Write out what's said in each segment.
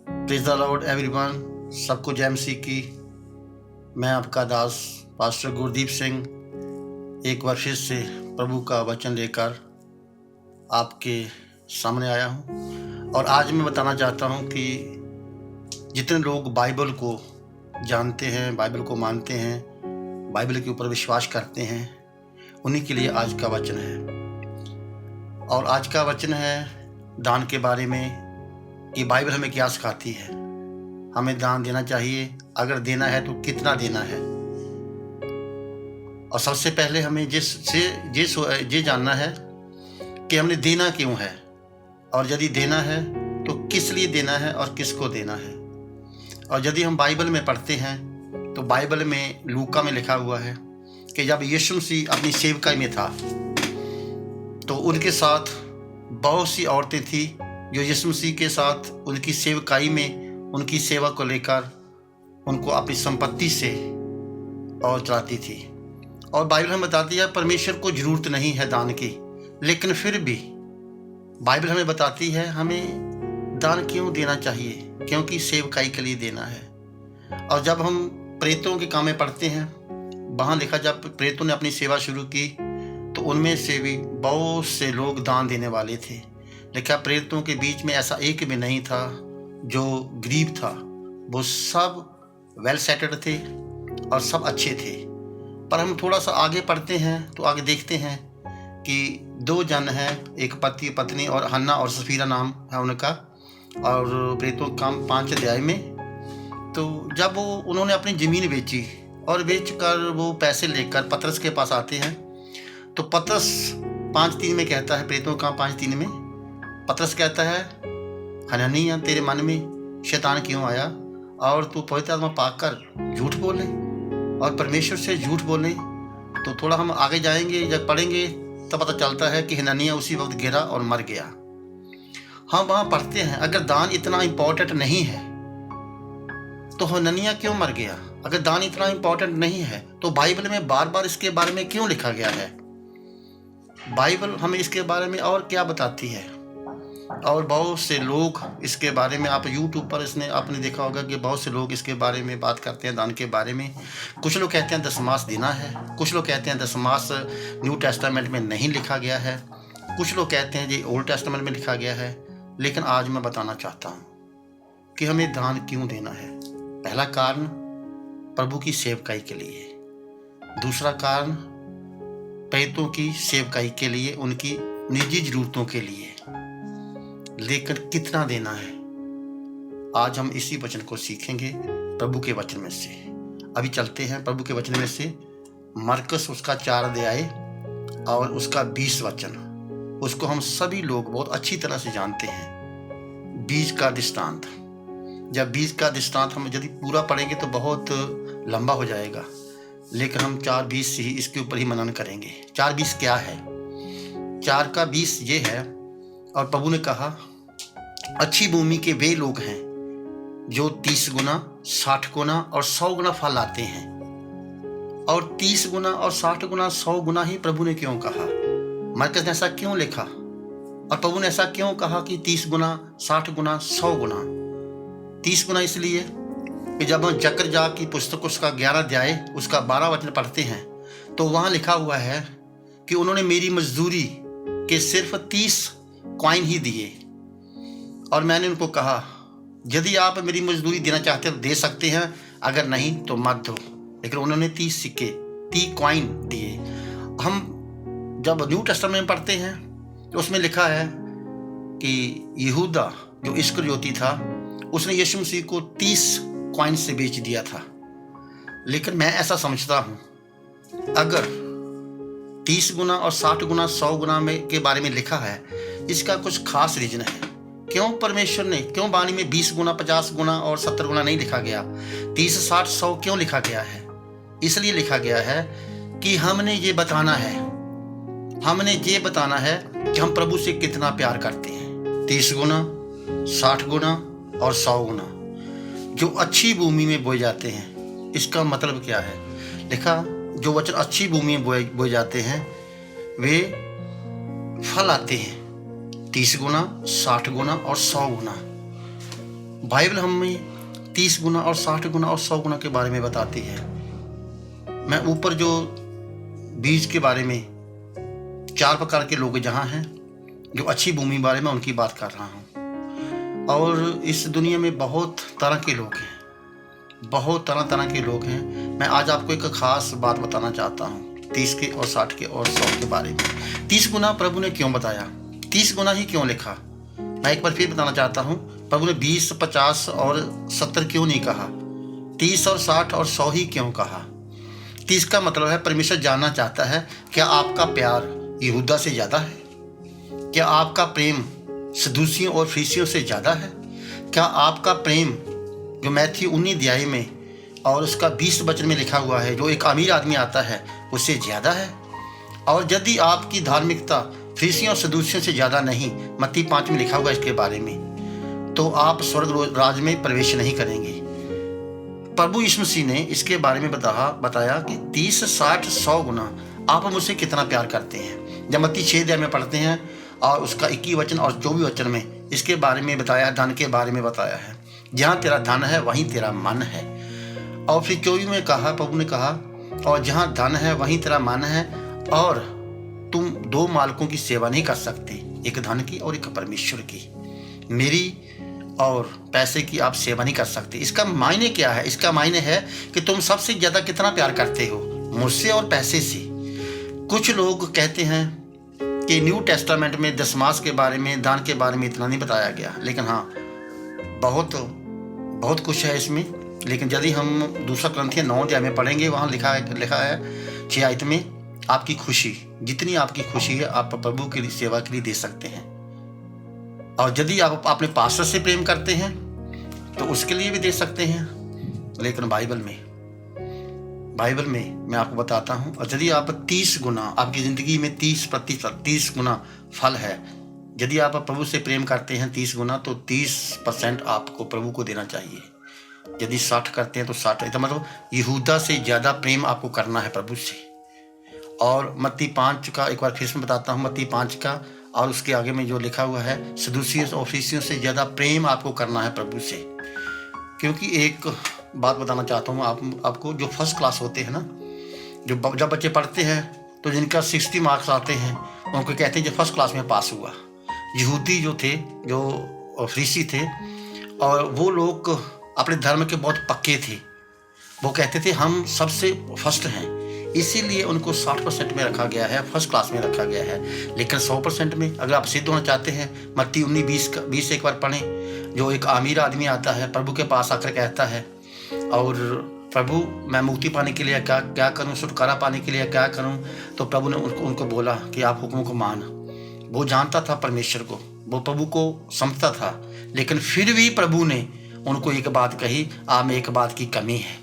Praise the Lord everyone. सबको जय मसीह की। मैं आपका दास पास्टर गुरदीप सिंह एक बार फिर से प्रभु का वचन लेकर आपके सामने आया हूँ। और आज मैं बताना चाहता हूँ कि जितने लोग बाइबल को जानते हैं, बाइबल को मानते हैं, बाइबल के ऊपर विश्वास करते हैं, उन्हीं के लिए आज का वचन है। और आज का वचन है दान के बारे में कि बाइबल हमें क्या सिखाती है। हमें दान देना चाहिए, अगर देना है तो कितना देना है। और सबसे पहले हमें ये जानना है कि हमने देना क्यों है, और यदि देना है तो किस लिए देना है और किसको देना है। और यदि हम बाइबल में पढ़ते हैं तो बाइबल में लूका में लिखा हुआ है कि जब यीशु मसीह अपनी सेवकाई में था तो उनके साथ बहुत सी औरतें थी जो यीशु मसीह के साथ उनकी सेवकाई में उनकी सेवा को लेकर उनको अपनी संपत्ति से और चलाती थी। और बाइबल हमें बताती है परमेश्वर को ज़रूरत नहीं है दान की, लेकिन फिर भी बाइबल हमें बताती है हमें दान क्यों देना चाहिए, क्योंकि सेवकाई के लिए देना है। और जब हम प्रेतों के काम में पढ़ते हैं, वहाँ लिखा जब प्रेतों ने अपनी सेवा शुरू की तो उनमें से भी बहुत से लोग दान देने वाले थे। लिखा प्रेतों के बीच में ऐसा एक भी नहीं था जो गरीब था, वो सब वेल सेटल्ड थे और सब अच्छे थे। पर हम थोड़ा सा आगे पढ़ते हैं तो आगे देखते हैं कि दो जन हैं, एक पति पत्नी, और हन्ना और सफीरा नाम है उनका। और प्रेतों का काम 5 अध्याय में तो जब वो उन्होंने अपनी ज़मीन बेची और बेचकर वो पैसे लेकर पतरस के पास आते हैं तो पतरस 5:3 में कहता है, प्रेतों का 5:3 में पतरस कहता है, हननिया तेरे मन में शैतान क्यों आया और तू पवित्र आत्मा पाकर झूठ बोले और परमेश्वर से झूठ बोले। तो थोड़ा हम आगे जाएंगे, जब पढ़ेंगे तब पता चलता है कि हननिया उसी वक्त गिरा और मर गया। हम वहाँ पढ़ते हैं अगर दान इतना इम्पोर्टेंट नहीं है तो हननिया क्यों मर गया। अगर दान इतना इम्पोर्टेंट नहीं है तो बाइबल में बार बार इसके बारे में क्यों लिखा गया है। बाइबल हमें इसके बारे में और क्या बताती है। और बहुत से लोग इसके बारे में, आप यूट्यूब पर आपने देखा होगा कि बहुत से लोग इसके बारे में बात करते हैं दान के बारे में। कुछ लोग कहते हैं दशमास देना है, कुछ लोग कहते हैं दशमास न्यू टेस्टामेंट में नहीं लिखा गया है, कुछ लोग कहते हैं जी ओल्ड टेस्टामेंट में लिखा गया है। लेकिन आज मैं बताना चाहता हूँ कि हमें दान क्यों देना है। पहला कारण प्रभु की सेवकाई के लिए, दूसरा कारण प्रेतों की सेवकाई के लिए, उनकी निजी जरूरतों के लिए। लेकिन कितना देना है, आज हम इसी वचन को सीखेंगे प्रभु के वचन में से। अभी चलते हैं प्रभु के वचन में से मरकुस उसका 4 अध्याय और उसका 20 वचन। उसको हम सभी लोग बहुत अच्छी तरह से जानते हैं, बीज का दृष्टांत। जब बीज का दृष्टांत हम यदि पूरा पढ़ेंगे तो बहुत लंबा हो जाएगा, लेकिन हम 4:20 से ही इसके ऊपर ही मनन करेंगे। 4:20 क्या है? 4 का 20 ये है, और प्रभु ने कहा अच्छी भूमि के वे लोग हैं जो 30 गुना 60 गुना और 100 गुना फल लाते हैं। और 30 गुना और 60 गुना 100 गुना ही प्रभु ने क्यों कहा? मरकुस ने ऐसा क्यों लिखा और प्रभु ने ऐसा क्यों कहा कि 30 गुना 60 गुना 100 गुना? 30 गुना इसलिए कि जब हम जकरया की पुस्तक उसका 11 अध्याय उसका 12 वचन पढ़ते हैं तो वहाँ लिखा हुआ है कि उन्होंने मेरी मजदूरी के सिर्फ 30 कॉइन ही दिए और मैंने उनको कहा यदि आप मेरी मजदूरी देना चाहते हैं तो दे सकते हैं, अगर नहीं तो मत दो। लेकिन उन्होंने 30 सिक्के 30 कॉइन दिए। हम जब न्यू टेस्टामेंट में पढ़ते हैं तो उसमें लिखा है कि यहूदा जो इस्करियोती था उसने यीशु मसीह को 30 कॉइन से बेच दिया था। लेकिन मैं ऐसा समझता हूँ अगर 30 गुना और 60 गुना 100 गुना में के बारे में लिखा है, इसका कुछ खास रीजन है। क्यों परमेश्वर ने, क्यों वाणी में 20 गुना 50 गुना और 70 गुना नहीं लिखा गया? 30 60 100 क्यों लिखा गया है? इसलिए लिखा गया है कि हमने ये बताना है कि हम प्रभु से कितना प्यार करते हैं। 30 गुना 60 गुना और 100 गुना जो अच्छी भूमि में बोए जाते हैं। इसका मतलब क्या है? लिखा जो वचन अच्छी भूमि में बोए जाते हैं वे फल आते हैं 30 गुना 60 गुना और 100 गुना। बाइबल हमें 30 गुना और 60 गुना और 100 गुना के बारे में बताती है। मैं ऊपर जो बीज के बारे में 4 प्रकार के लोग जहाँ हैं, जो अच्छी भूमि बारे में उनकी बात कर रहा हूँ। और इस दुनिया में बहुत तरह के लोग हैं, बहुत तरह के लोग हैं। मैं आज आपको एक ख़ास बात बताना चाहता हूँ 30 के और 60 के और 100 के बारे में। 30 गुना प्रभु ने क्यों बताया, 30 गुना ही क्यों लिखा? मैं एक बार फिर बताना चाहता हूँ, प्रभु ने 20, 50 और 70 क्यों नहीं कहा? 30 और 60 और 100 ही क्यों कहा? 30 का मतलब है परमेश्वर जानना चाहता है, क्या आपका प्यार यहूदा से ज़्यादा है? क्या आपका प्रेम सदूसियों और फरीसियों से ज़्यादा है? क्या आपका प्रेम जो मैथ्यू 19 अध्याय में और उसका 20 वचन में लिखा हुआ है, जो एक अमीर आदमी आता है, उससे ज़्यादा है? और यदि आपकी धार्मिकता फरीसियों और सदूसियों से ज़्यादा नहीं, मत्ती 5 में लिखा हुआ है इसके बारे में, तो आप स्वर्ग राज में प्रवेश नहीं करेंगे। प्रभु यीशु मसीह ने इसके बारे में बताया कि 30, 60, 100 गुना आप मुझसे कितना प्यार करते हैं। जब मत्ती 6 अध्याय में पढ़ते हैं और उसका 21 वचन और 24 वचन में इसके बारे में बताया, धन के बारे में बताया है। जहाँ तेरा धन है वहीं तेरा मन है। और फिर 24 में कहा, प्रभु ने कहा, और जहाँ धन है वहीं तेरा मन है, और तुम 2 मालिकों की सेवा नहीं कर सकते, एक धन की और एक परमेश्वर की। मेरी और पैसे की आप सेवा नहीं कर सकते। इसका मायने क्या है? इसका मायने है कि तुम सबसे ज़्यादा कितना प्यार करते हो, मुझसे और पैसे से। कुछ लोग कहते हैं कि न्यू टेस्टामेंट में दशमास के बारे में, दान के बारे में इतना नहीं बताया गया, लेकिन हाँ बहुत कुछ है इसमें। लेकिन यदि हम 2 कुरिन्थियों 9 अध्याय में पढ़ेंगे, वहाँ लिखा है 6 आयत में, आपकी खुशी, जितनी आपकी खुशी है आप प्रभु की सेवा के लिए दे सकते हैं। और यदि आप अपने पास्टर से प्रेम करते हैं तो उसके लिए भी दे सकते हैं। लेकिन बाइबल में मैं आपको बताता हूँ, और यदि आप 30 गुना आपकी ज़िंदगी में 30% 30 गुना फल है। यदि आप प्रभु से प्रेम करते हैं 30 गुना, तो 30% आपको प्रभु को देना चाहिए। यदि 60 करते हैं तो 60, तो मतलब यहूदा से ज़्यादा प्रेम आपको करना है प्रभु से। और मत्ती 5 का एक बार फिर से बताता हूँ, मत्ती 5 का और उसके आगे में जो लिखा हुआ है, सदूसियों और फरीसियों से ज़्यादा प्रेम आपको करना है प्रभु से। क्योंकि एक बात बताना चाहता हूँ आपको, जो फर्स्ट क्लास होते हैं ना, जब बच्चे पढ़ते हैं तो जिनका 60 मार्क्स आते हैं उनको कहते हैं जो फर्स्ट क्लास में पास हुआ। यहूदी जो थे, जो फरीसी थे, और वो लोग अपने धर्म के बहुत पक्के थे। वो कहते थे हम सबसे फर्स्ट हैं, इसीलिए उनको 60% में रखा गया है, फर्स्ट क्लास में रखा गया है। लेकिन 100% में अगर आप सिद्ध होना चाहते हैं, मत्ती 19-20 एक बार पढ़ें। जो एक अमीर आदमी आता है प्रभु के पास आकर कहता है, और प्रभु मैं मुक्ति पाने के लिए क्या करूं, छुटकारा पाने के लिए क्या करूं? तो प्रभु ने उनको बोला कि आप हुक्मों को मान। वो जानता था परमेश्वर को, वो प्रभु को समझता था, लेकिन फिर भी प्रभु ने उनको एक बात कही, आप में एक बात की कमी है।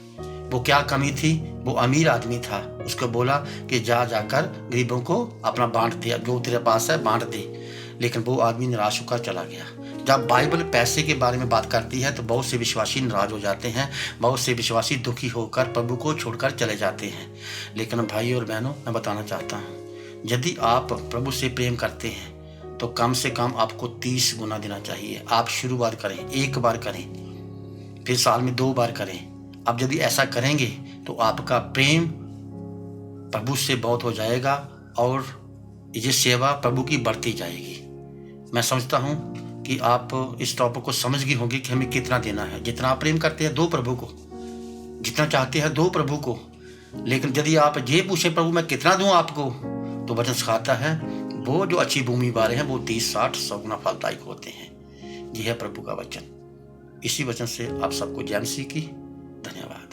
वो क्या कमी थी? वो अमीर आदमी था, उसको बोला कि जाकर गरीबों को अपना बांट दे, जो तेरे पास है बांट दे। लेकिन वो आदमी निराश होकर चला गया। जब बाइबल पैसे के बारे में बात करती है तो बहुत से विश्वासी नाराज हो जाते हैं, बहुत से विश्वासी दुखी होकर प्रभु को छोड़कर चले जाते हैं। लेकिन भाई और बहनों, मैं बताना चाहता हूँ, यदि आप प्रभु से प्रेम करते हैं तो कम से कम आपको 30 गुना देना चाहिए। आप शुरुआत करें, 1 बार करें, फिर साल में 2 बार करें। अब यदि ऐसा करेंगे तो आपका प्रेम प्रभु से बहुत हो जाएगा और ये सेवा प्रभु की बढ़ती जाएगी। मैं समझता हूँ कि आप इस टॉपिक को समझ गए होंगे कि हमें कितना देना है। जितना आप प्रेम करते हैं दो प्रभु को, जितना चाहते हैं दो प्रभु को। लेकिन यदि आप ये पूछें प्रभु मैं कितना दूं आपको, तो वचन सिखाता है वो जो अच्छी भूमि वाले हैं वो 30, 60, 100 गुना फलदायक होते हैं। यह है प्रभु का वचन। इसी वचन से आप सबको जय मसीह की। धन्यवाद।